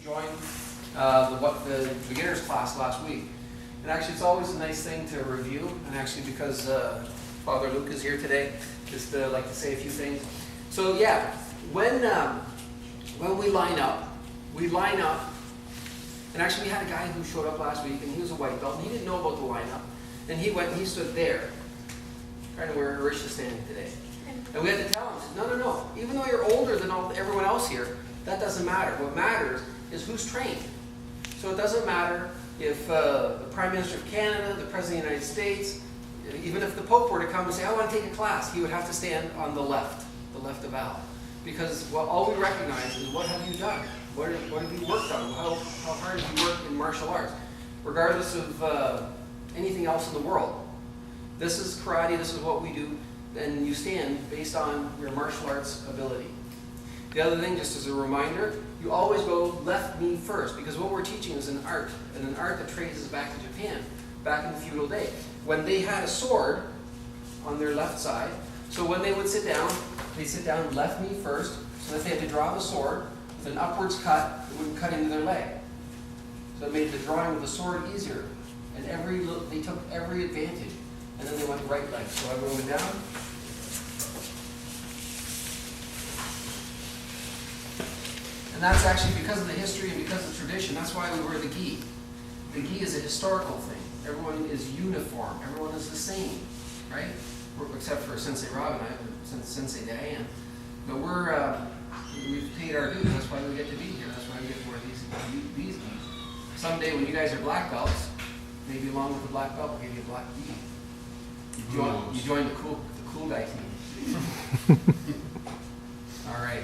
joined the beginners class last week. And actually it's always a nice thing to review, and actually because Father Luke is here today, just like to say a few things. So yeah, when we line up, and actually we had a guy who showed up last week, and he was a white belt, and he didn't know about the lineup, and he went and he stood there, kind of where Harish is standing today. And we had to tell him, no, even though you're older than everyone else here, that doesn't matter. What matters is who's trained. So it doesn't matter if the Prime Minister of Canada, the President of the United States, even if the Pope were to come and say, I want to take a class, he would have to stand on the left of Al. Because all we recognize is what have you done? What have you worked on? How hard have you worked in martial arts? Regardless of anything else in the world. This is karate, this is what we do, and you stand based on your martial arts ability. The other thing, just as a reminder, you always go left knee first, because what we're teaching is an art, and an art that traces back to Japan, back in the feudal day. When they had a sword on their left side, so when they would sit down, they sit down left knee first, so that they had to draw the sword with an upwards cut, it wouldn't cut into their leg. So it made the drawing of the sword easier, and they took every advantage, and then they went right leg. So everyone went down. And that's actually because of the history and because of the tradition. That's why we wear the gi. The gi is a historical thing. Everyone is uniform. Everyone is the same, right? Except for Sensei Rob and I, Sensei Diane. But we've paid our dues. That's why we get to be here. That's why we get to wear these gis. Someday when you guys are black belts, maybe along with the black belt, we'll give you a black gi. You join the cool guy team. All right.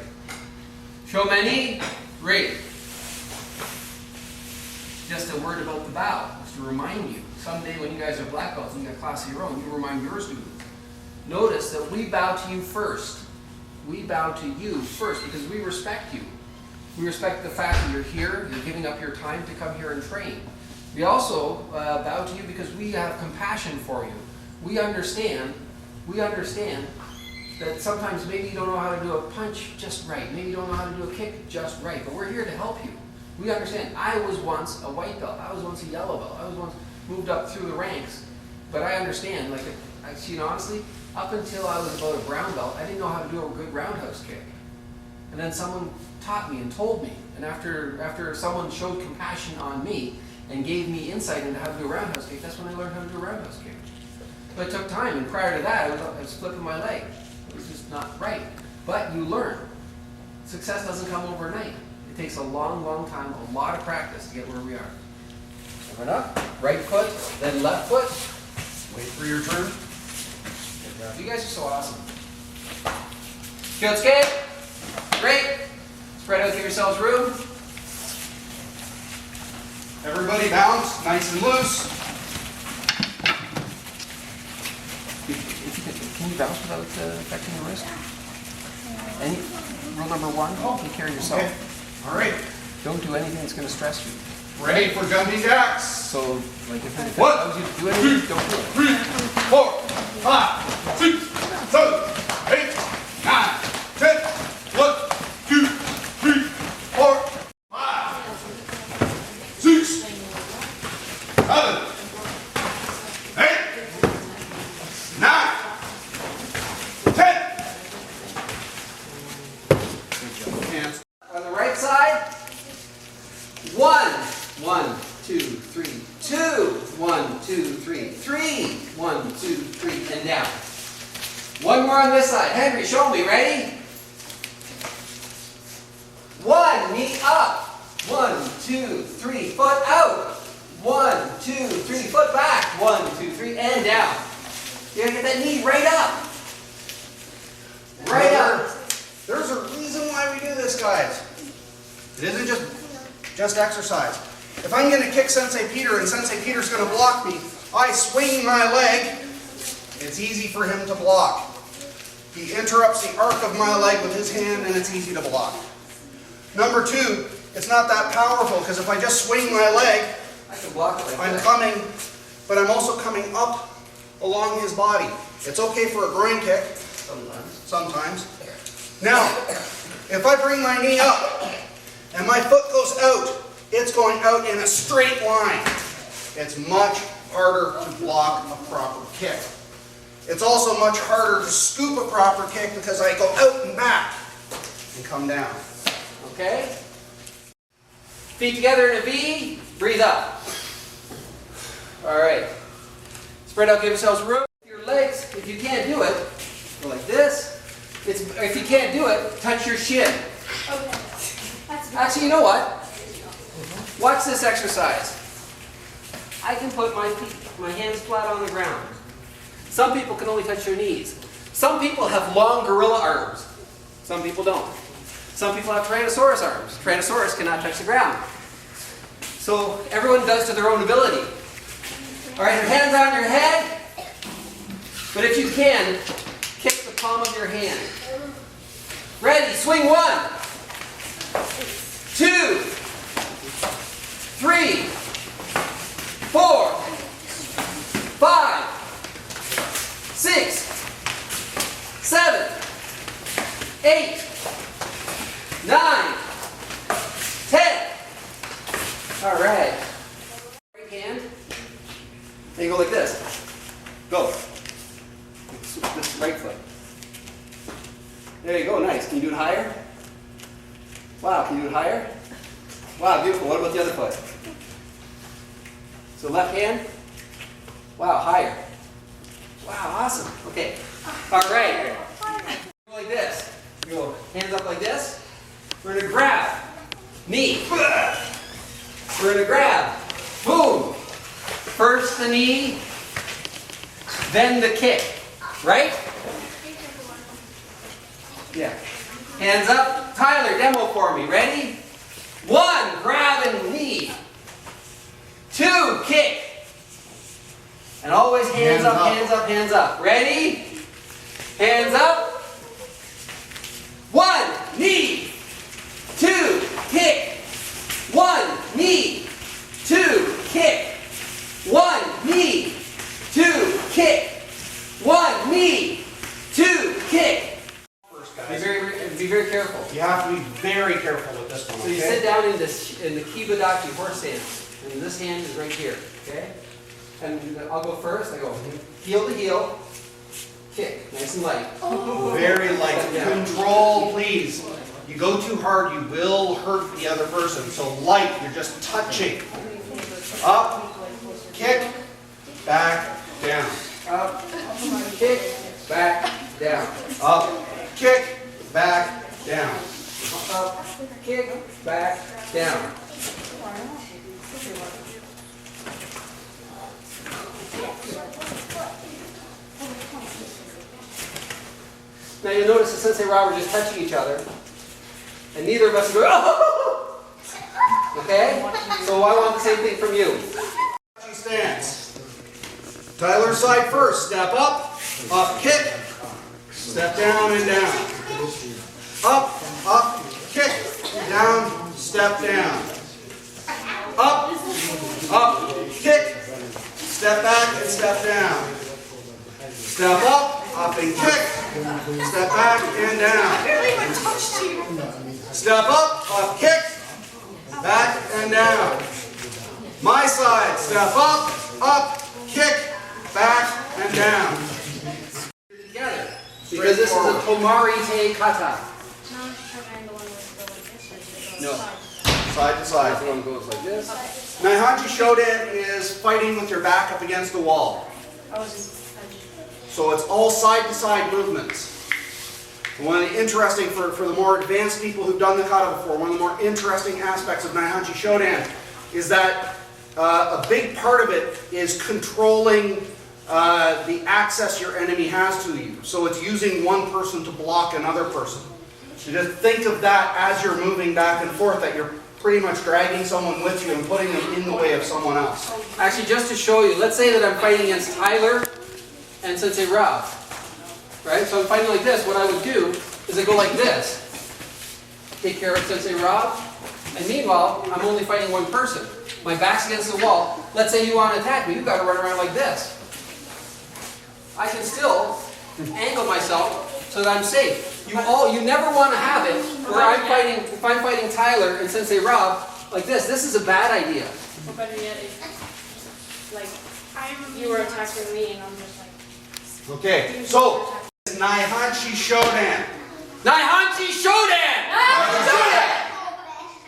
Shomeni, great. Just a word about the bow, just to remind you. Someday when you guys are black belts and you got a class of your own, you remind your students. Notice that we bow to you first. We bow to you first because we respect you. We respect the fact that you're here, you're giving up your time to come here and train. We also bow to you because we have compassion for you. We understand that sometimes maybe you don't know how to do a punch just right. Maybe you don't know how to do a kick just right. But we're here to help you. We understand. I was once a white belt. I was once a yellow belt. I was once moved up through the ranks. But I understand, honestly, up until I was about a brown belt, I didn't know how to do a good roundhouse kick. And then someone taught me and told me. And after someone showed compassion on me and gave me insight into how to do a roundhouse kick, that's when I learned how to do a roundhouse kick. But it took time, and prior to that, I was flipping my leg. It was just not right. But you learn. Success doesn't come overnight. It takes a long, long time, a lot of practice to get where we are. Coming up, right foot, then left foot. Wait for your turn. You guys are so awesome. Kyotsuke. Great. Spread out, give yourselves room. Everybody bounce, nice and loose. Can you bounce without affecting the wrist? Rule number one, take care of yourself. Okay. All right. Don't do anything that's going to stress you. Ready for jumping jacks. So, if it One, allows you to do anything, don't do it. 3, 4, 5, 6, 7, 8, 9, 10. 1, 2, 3, 4, 5, 6, 7, 8, 9, 10. Hands. On the right side, 1, 1, 2, 3, 2, 1, 2, 3, 3, 1, 2, 3, and down. One more on this side. Henry, show me. Ready? 1, knee up. 1, 2, 3, foot out. 1, 2, 3, foot back. 1, 2, 3, and down. You gotta get that knee right up. Right up. There's a reason why we do this, guys. It isn't just exercise. If I'm going to kick Sensei Peter and Sensei Peter's going to block me, I swing my leg. It's easy for him to block. He interrupts the arc of my leg with his hand and it's easy to block. Number 2, it's not that powerful because if I just swing my leg, I can block it like I'm this. coming, but I'm also coming up along his body. It's okay for a groin kick, sometimes. Now, if I bring my knee up and my foot goes out, it's going out in a straight line. It's much harder to block a proper kick. It's also much harder to scoop a proper kick because I go out and back and come down. Okay? Feet together in a V, breathe up. All right. Spread out, give yourselves room. Your legs, if you can't do it, go like this. If you can't do it, touch your shin. Okay. Actually, you know what? Watch this exercise. I can put my hands flat on the ground. Some people can only touch their knees. Some people have long gorilla arms. Some people don't. Some people have Tyrannosaurus arms. Tyrannosaurus cannot touch the ground. So everyone does to their own ability. All right, your hands on your head. But if you can, kick the palm of your hand. Ready, swing 1, 2, 3, 4, 5, 6, 7, 8, 9, 10. All right. Right hand. Then you go like this. Go. This right foot. There you go. Nice. Can you do it higher? Wow. Can you do it higher? Wow. Beautiful. What about the other foot? So left hand. Wow. Higher. Wow. Awesome. Okay. All right. Go like this. You go hands up like this. We're going to grab. Knee. We're going to grab. Boom. First the knee, then the kick. Right? Yeah. Hands up. Tyler, demo for me. Ready? 1, grab and knee. 2, kick. And always hands up, hands up, hands up. Ready? Hands up. 1, knee. 2, kick. 1, knee. 2, kick. 1, knee. 2, kick. 1, knee. 2, kick. Be very careful. You have to be very careful with this one. So you sit down in the Kibadachi horse stance, and this hand is right here. Okay? And I'll go first. I go heel to heel, kick, nice and light. Very light. Control, please. You go too hard, you will hurt the other person. So light, you're just touching. Up, kick, back, down. Up, kick, back, down. Up, kick, back, down. Up, kick, back, down. Now you'll notice that Sensei Rob are just touching each other, and neither of us go, oh! Okay? So I want the same thing from you. Stance. Tyler side first. Step up, kick, step down and down. Up, kick, down, step down. Up, kick, step back and step down. Step up and kick, step back and down. Step up, kick, back and down. My side, step up, kick, back and down. Together. Because this is a Tomari Te Kata. No. Side to side. This one goes like this. Naihanchi Shodan is fighting with your back up against the wall. So it's all side to side movements. One of the interesting, for the more advanced people who've done the kata before, one of the more interesting aspects of Naihanchi Shodan is that a big part of it is controlling the access your enemy has to you. So it's using one person to block another person. So just think of that as you're moving back and forth, that you're pretty much dragging someone with you and putting them in the way of someone else. Actually, just to show you, let's say that I'm fighting against Tyler and Sensei Rob. Right? So I'm fighting like this. What I would do is I go like this. Take care of Sensei Rob. And meanwhile, I'm only fighting one person. My back's against the wall. Let's say you want to attack me. You've got to run around like this. I can still angle myself so that I'm safe. You never want to have it where if I'm fighting Tyler and Sensei Rob, like this is a bad idea. Or better yet, like, you were attacking me and I'm just like... Okay, so, Naihanchi Shodan. Naihanchi Shodan!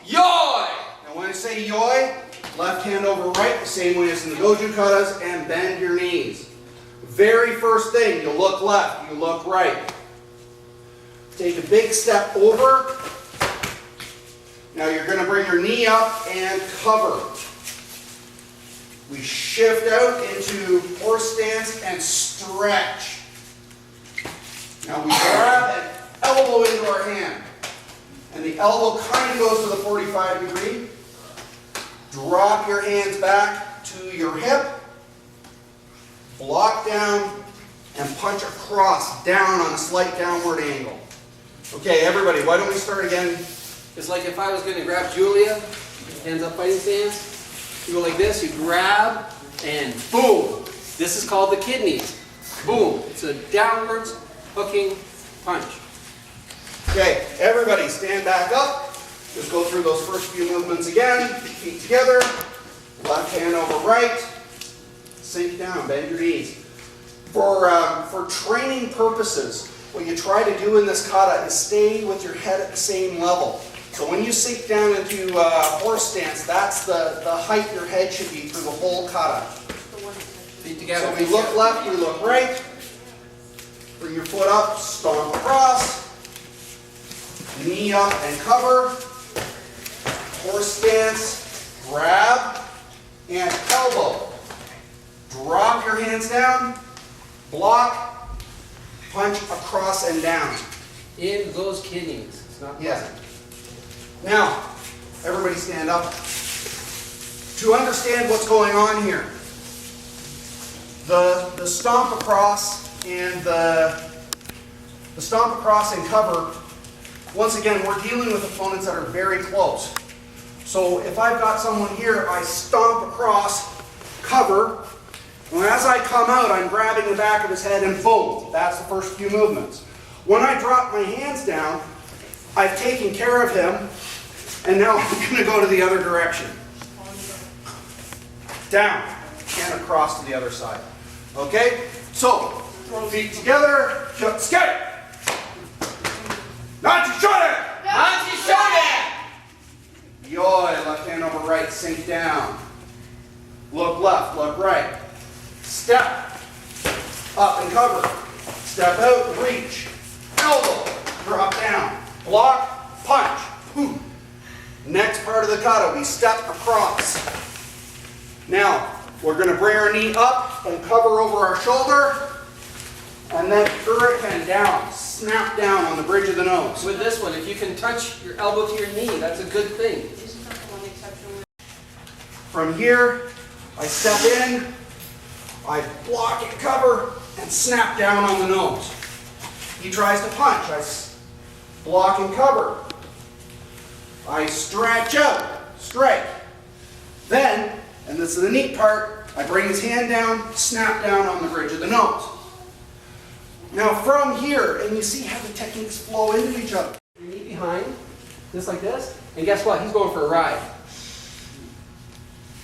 Yoi! Now when I say yoi, left hand over right, the same way as in the Goju katas, and bend your knees. Very first thing, you look left, you look right. Take a big step over. Now you're going to bring your knee up and cover. We shift out into horse stance and stretch. Now we grab an elbow into our hand. And the elbow kind of goes to the 45 degree. Drop your hands back to your hip. Block down and punch across, down on a slight downward angle. Okay, everybody, why don't we start again? It's like if I was going to grab Julia, hands up fighting stance, you go like this, you grab, and boom. This is called the kidneys. Boom. It's a downwards hooking punch. Okay, everybody stand back up. Just go through those first few movements again. Feet together. Left hand over right. Sink down, bend your knees. For training purposes, what you try to do in this kata is stay with your head at the same level. So when you sink down into horse stance, that's the height your head should be through the whole kata. Feet together. So we look left, we look right. Bring your foot up, stomp across. Knee up and cover. Horse stance, grab, and elbow. Drop your hands down, block, punch across and down. In those kidneys. It's not pleasant. Now, everybody stand up. To understand what's going on here, the stomp across and the stomp across and cover, once again, we're dealing with opponents that are very close. So if I've got someone here, I stomp across, cover, and as I come out, I'm grabbing the back of his head and boom, that's the first few movements. When I drop my hands down, I've taken care of him, and now I'm going to go to the other direction. Down and across to the other side. Okay? So, feet together, skate! Nachi Shodan! Nachi Shodan! Yoi, left hand over right, sink down. Look left, look right. Step, up and cover. Step out, reach. Elbow, drop down. Block, punch. Boom. Next part of the kata, we step across. Now, we're going to bring our knee up and cover over our shoulder. And then hurricane down, snap down on the bridge of the nose. With this one, if you can touch your elbow to your knee, that's a good thing. From here, I step in, I block and cover, and snap down on the nose. He tries to punch, I block and cover. I stretch out, strike. Then, and this is the neat part, I bring his hand down, snap down on the bridge of the nose. Now from here, and you see how the techniques flow into each other. Your knee behind, just like this, and guess what? He's going for a ride.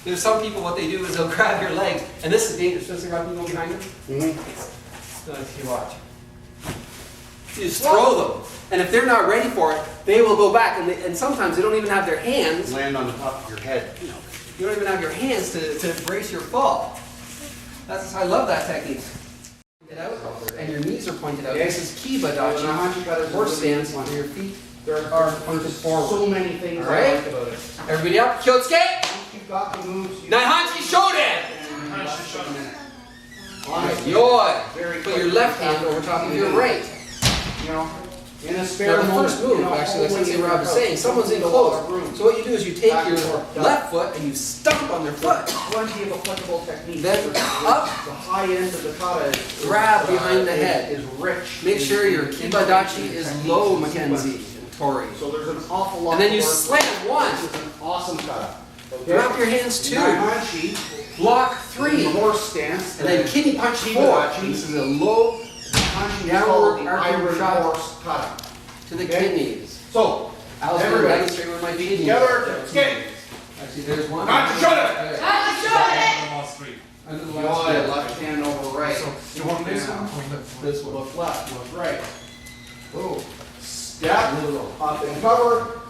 There's some people, what they do is they'll grab your legs, and this is dangerous. Does grab you go behind them? So if you watch. You just throw them. And if they're not ready for it, they will go back, and sometimes they don't even have their hands. Land on the top of your head. You don't even have your hands to brace your fall. I love that technique. Pointed out, and your knees are pointed out. This is Kiba Dachi, horse stance, where your feet are pointed forward. So many things All right. I like about it. Everybody up, Kyotsuke! You've got the moves. Naihanchi Shodan! Honestly, Yoi! very Put your left hand over top of your right. You know, in a spare Now the moment, first move, you know, actually, like hopefully Sensei you Rob was can saying, someone's in close. room. So what you do is you take Back your and forth, left foot and you stomp on their foot. Plenty of applicable techniques. Then The up. high end of the kata is Grab behind the head. is rich. Make in- sure your in Kiba Dachi is techniques low, and Mackenzie sequences. and Tori. So there's an awful lot. And then you of work. slam one. This is an awesome kata. Okay? Drop your hands two. Naihanchi, Block three. the horse stance, And then kidney punch Kiba four. Dachi. This is a low Naihanchi is downward called the arching iron shot. horse kata. to the Okay. kidneys. So, Al's going to everybody, demonstrate where my kidneys together, are. skate. Actually, there's one. Not to shut it. There. Almost three. Under the Joy, last one. left hand over right. You want this Down. one or that one? This one. Look left, look right. Oh. Step, Little. up and cover.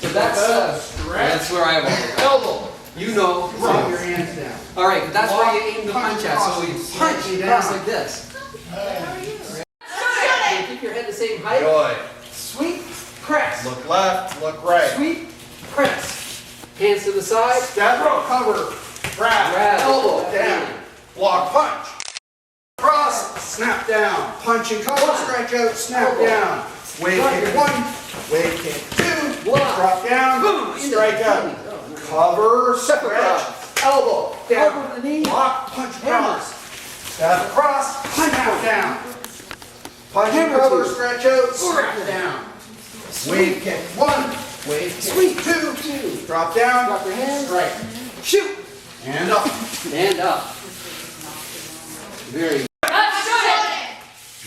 So that's, Stretch. that's where I was. Elbow. You know. Drop your hands down. All right, but that's where you aim the Punch punch at. So you across. punch Down. across like this. Okay, keep your head the same height. Joy. Sweep, press. Look left, look right. Sweep, press. Hands to the side. Step, cover, grab, Grab. elbow down, block, punch. Cross, snap down, punch and cover, stretch out, snap Elbow. down. Wave kick one, wave kick two, Block. drop down, Boom, into strike the out. kidney. Oh, nice. Cover, Step stretch, across. elbow, down, Over the knee. block, punch Hammer. across. Step across, punch out, down. Punch and Hammer cover, two. stretch out, snap down. Wave kick one, wave kick Sweep. two, drop down, Drop your hands. strike, Shoot. and up. Stand up. Very good.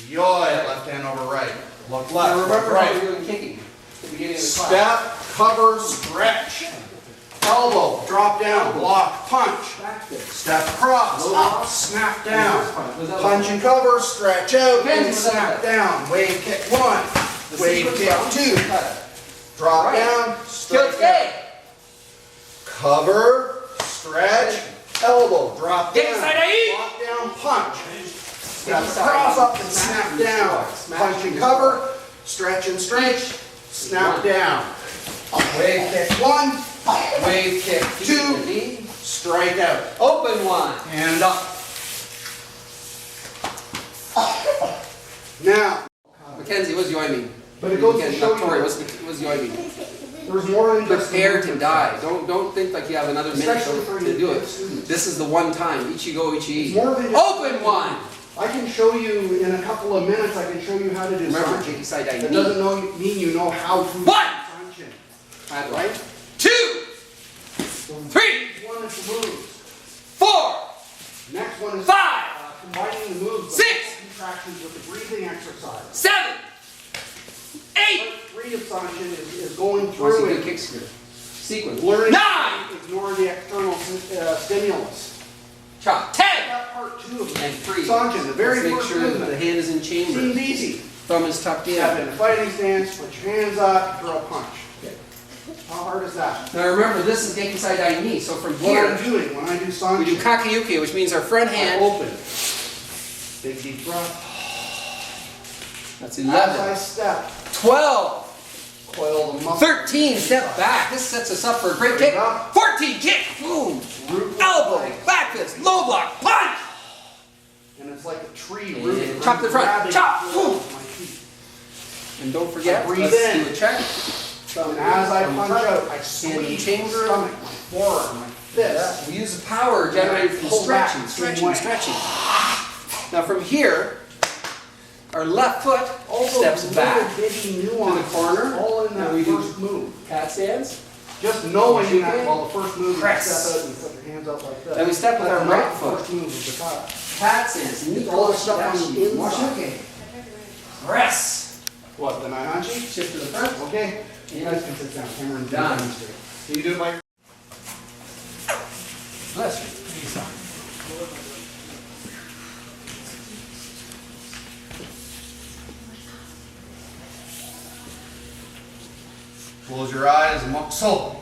Yoy, left hand over right. Look Now left, look remember how right. we're doing kicking at the beginning of the class. Step, cover, stretch. Elbow, drop down, block, punch. Back there. Step across, Low up, block. snap Reverse down. punch. Was that Punch one? and cover, stretch out, Hands and was that snap way. down. Wave kick one, The wave sequence kick round. two. Cut it. Drop Right. down, Still strike out. stay. Cover, stretch, elbow, drop Get down. inside A. Block down, punch. Step inside. across, up and snap down. Smash Punch and and cover, stretch and stretch, snap One. down. Wave kick one, wave kick Feet two, to the knee. strike out. Open one. And up. Now, Mackenzie, what's joining? But it goes to Mackenzie, show not Tori, you- what's joining? there's more than just Prepare to die. Don't think like you have another minute Especially for to do it. students. This is the one time. Ichigo Ichi. More than just- Open one. I can show you in a couple of minutes, I can show you how to do Remember, Sanjin. Jiki Side Eye That knee. doesn't mean you know how to do One. Sanjin. Right? Right? 2, So 3, one is the moves. 4, Next one is 5, combining the moves. Six. Contractions with the breathing exercise. 7, 8. Part 3 of Sanjin is going What's a through good and kick screw? Sequence. learning 9. to ignore the external stimulus. Chop. 10. That part 2 of And 3. Sanjin, the very Let's make first sure that the movement. hand is in chamber. Seems easy. Thumb is tucked in. Step in a fighting stance, put your hands up, throw a punch. How hard is that? Now remember, this is Genki Side Eye knee. So from What I'm here, doing when I do we do Sanjin, Kakayuki, which means our front I hand. open. Big deep breath. That's As I 11. step, 12. coil the muscle. 13. Step back. This sets us up for a great kick. 14. Kick. Boom. Root Elbow. leg. Back fist. Low block. Punch. And it's like a tree And rooted. chop the front. Grabbing Chop. the Boom. my feet. And don't forget, Breathe let's in. do a check. And as I punch out, I Hand in squeeze chamber. my stomach, my forearm, my fist. We use the power generated from Pull back stretching, the stretching, same way. stretching. Now from here, our left foot Also, steps little back. bitty nuances, corner, all in that and we do- first move. Cat stands. Just knowing Shoot that, in. well, the first move, you Press. step out and put your hands up like this. Then we step with our That's right not the foot. First move of the kata. Cat stands. Knee All the cross, stuff on dashi, the inside. washuke. Press. What, the Naihanchi? Shift to the front. Okay, you And guys can sit down, Cameron. done. Can you do it, Mike? Bless you. Close your eyes and so